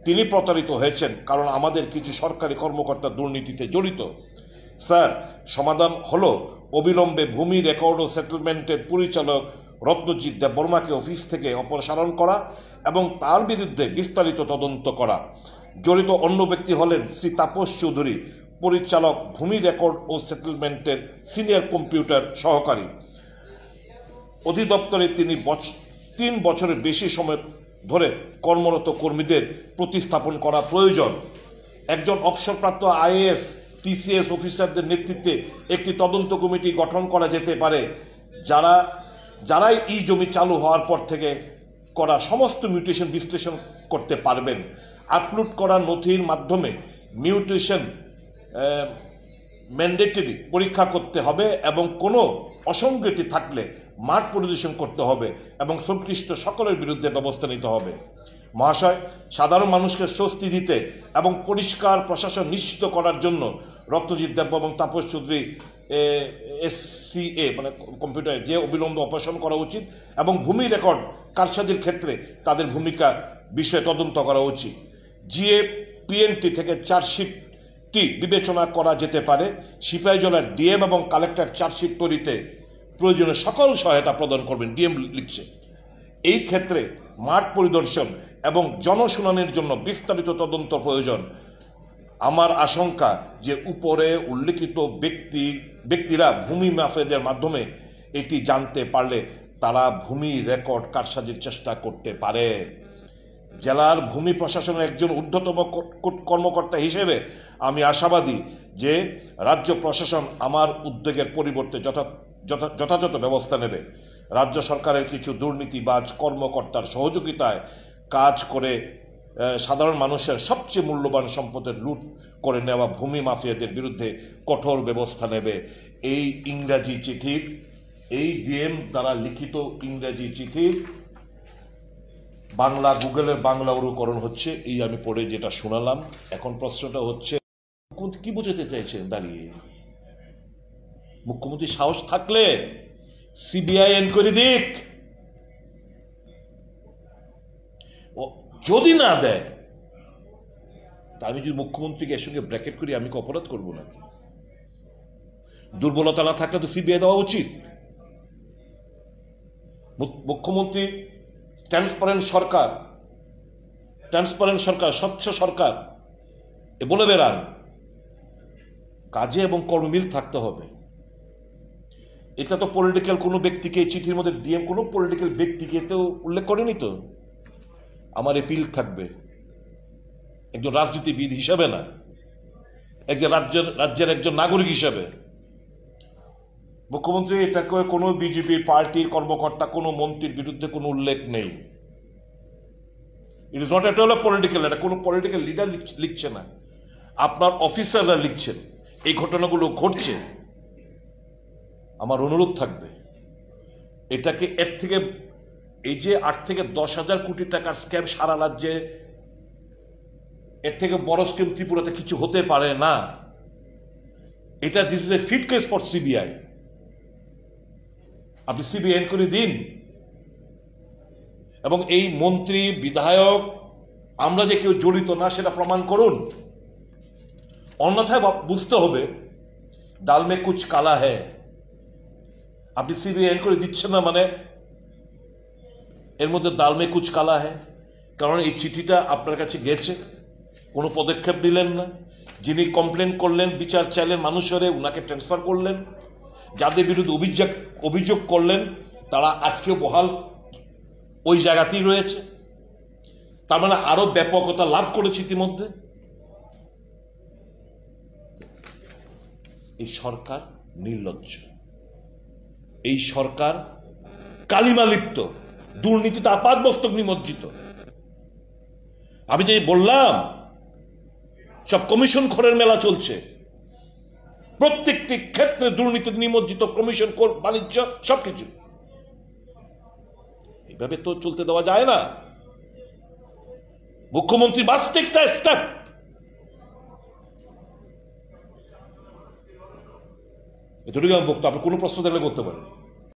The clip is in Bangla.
তিনি প্রতারিত হয়েছেন কারণ আমাদের কিছু সরকারি কর্মকর্তা দুর্নীতিতে জড়িত। স্যার, সমাধান হলো অবিলম্বে ভূমি রেকর্ড ও সেটেলমেন্টের পরিচালক রত্নজিৎ দেববর্মাকে অফিস থেকে অপসারণ করা এবং তার বিরুদ্ধে বিস্তারিত তদন্ত করা। জড়িত অন্য ব্যক্তি হলেন শ্রী তাপস চৌধুরী, পরিচালক, ভূমি রেকর্ড ও সেটেলমেন্টের সিনিয়র কম্পিউটার সহকারী। অধিদপ্তরে তিনি 3 বছরের বেশি সময় ধরে কর্মরত কর্মীদের প্রতিস্থাপন করা প্রয়োজন। একজন অবসরপ্রাপ্ত আইএএস টিসিএস অফিসারদের নেতৃত্বে একটি তদন্ত কমিটি গঠন করা যেতে পারে, যারাই এই জমি চালু হওয়ার পর থেকে করা সমস্ত মিউটেশন বিশ্লেষণ করতে পারবেন। আপলোড করা নথির মাধ্যমে মিউটেশন ম্যান্ডেটরি পরীক্ষা করতে হবে এবং কোনো অসঙ্গতি থাকলে মাঠ পরিদর্শন করতে হবে এবং সংশ্লিষ্ট সকলের বিরুদ্ধে ব্যবস্থা নিতে হবে। মহাশয়, সাধারণ মানুষকে স্বস্তি দিতে এবং পরিষ্কার প্রশাসন নিশ্চিত করার জন্য রত্নজিৎ দেব এবং তাপস চৌধুরী SCA মানে কম্পিউটার যে অবিলম্বে অপসারণ করা উচিত এবং ভূমি রেকর্ড কারসাজির ক্ষেত্রে তাদের ভূমিকা বিষয়ে তদন্ত করা উচিত। GAPNT থেকে চার্জশিটটি বিবেচনা করা যেতে পারে। সিপাহীজলার ডিএম এবং কালেক্টর চার্জশিট তৈরিতে প্রয়োজনীয় সকল সহায়তা প্রদান করবেন, ডিএম লিখছে। এই ক্ষেত্রে মাঠ পরিদর্শন এবং জনশুনানির জন্য বিস্তারিত তদন্ত প্রয়োজন। আমার আশঙ্কা যে উপরে উল্লেখিত ব্যক্তিরা ভূমি মাফিয়াদের মাধ্যমে এটি জানতে পারলে তারা ভূমি রেকর্ড কারসাজির চেষ্টা করতে পারে। জেলার ভূমি প্রশাসনের একজন ঊর্ধ্বতম কর্মকর্তা হিসেবে আমি আশাবাদী যে রাজ্য প্রশাসন আমার উদ্যোগের পরিবর্তে যথাযথ ব্যবস্থা নেবে। রাজ্য সরকারের কিছু দুর্নীতিবাজ কর্মকর্তার সহযোগিতায় কাজ করে সাধারণ মানুষের সবচেয়ে মূল্যবান সম্পদের লুট করে নেওয়া ভূমি মাফিয়াদের বিরুদ্ধে কঠোর ব্যবস্থা নেবে। এই ইংরাজি চিঠির, এই ডিএম দ্বারা লিখিত ইংরাজি চিঠির বাংলা গুগলের বাংলা অনুকরণ হচ্ছে, এই আমি পড়ে যেটা শোনালাম। এখন প্রশ্নটা হচ্ছে কি বোঝাতে চাইছেন দাঁড়িয়ে? মুখ্যমন্ত্রী সাহস থাকলে সিবিআই এনকোয়ারি দিক, যদি না দেয় তা আমি যদি মুখ্যমন্ত্রীকে এর সঙ্গে ব্র্যাকেট করি আমি কি অপরাধ করবো নাকি? দুর্বলতা না থাকলে তো সিবিআই দেওয়া উচিত। মুখ্যমন্ত্রী ট্রান্সপারেন্ট সরকার, স্বচ্ছ সরকার বলে বেড়ান, কাজে এবং কর্মে মিল থাকতে হবে। এটা তো পলিটিক্যাল কোনো ব্যক্তিকে, চিঠির মধ্যে ডিএম কোনো পলিটিক্যাল ব্যক্তিকে তো উল্লেখ করেনি। তো আমার এপিল থাকবে একজন রাজনীতিবিদ হিসাবে না, একজন রাজ্যের একজন নাগরিক হিসাবে। মুখ্যমন্ত্রী এটাকে কোনো বিজেপি পার্টির কর্মকর্তা, কোনো মন্ত্রীর বিরুদ্ধে কোনো উল্লেখ নেই। It is not at all political, এটা কোনো পলিটিক্যাল লিডার লিখছে না, আপনার অফিসাররা লিখছেন। এই ঘটনাগুলো ঘটছে। আমার অনুরোধ থাকবে এটাকে এর থেকে, এই যে 8 থেকে 10,000 কোটি টাকার স্ক্যাম সারা রাজ্যে, এর থেকে বড় স্ক্যাম ত্রিপুরাতে কিছু হতে পারে না। এটা this is a fit case for CBI. আপনি সিবিআই এনকোয়ারি দিন এবং এই মন্ত্রী, বিধায়ক, আমরা যে কেউ জড়িত না সেটা প্রমাণ করুন। অন্যথায় বুঝতে হবে ডাল মে কুছ কালা হ্যায়। আপনি সিবিআই এনকোয়ারি দিচ্ছেন না মানে এর মধ্যে ডাল মে কুছ কালা হ্যায়। কারণ এই চিঠিটা আপনার কাছে গেছে, কোনো পদক্ষেপ নিলেন না। যিনি কমপ্লেন করলেন, বিচার চাইলেন মানুষের, উনাকে ট্রান্সফার করলেন। যাদের বিরুদ্ধে অভিযোগ করলেন তারা আজকেও বহাল ওই জায়গাতেই রয়েছে। তার মানে আরো ব্যাপকতা লাভ করেছে ইতিমধ্যে। এই সরকার নির্লজ্জ, এই সরকার কালিমালিপ্ত, দুর্নীতিতে আপাদমস্তক নিমজ্জিত। আমি যে বললাম সব কমিশন খোরের মেলা চলছে, প্রত্যেকটি ক্ষেত্রে দুর্নীতিতে নিমজ্জিত, কমিশন খোর, বাণিজ্য, সবকিছু। এইভাবে তো চলতে দেওয়া যায় না। মুখ্যমন্ত্রী মাস্ট টেক দ্য স্টেপ। এতটুকু আমি বক্তব্য, আপনি কোনো প্রশ্ন থাকলে করতে পারেন।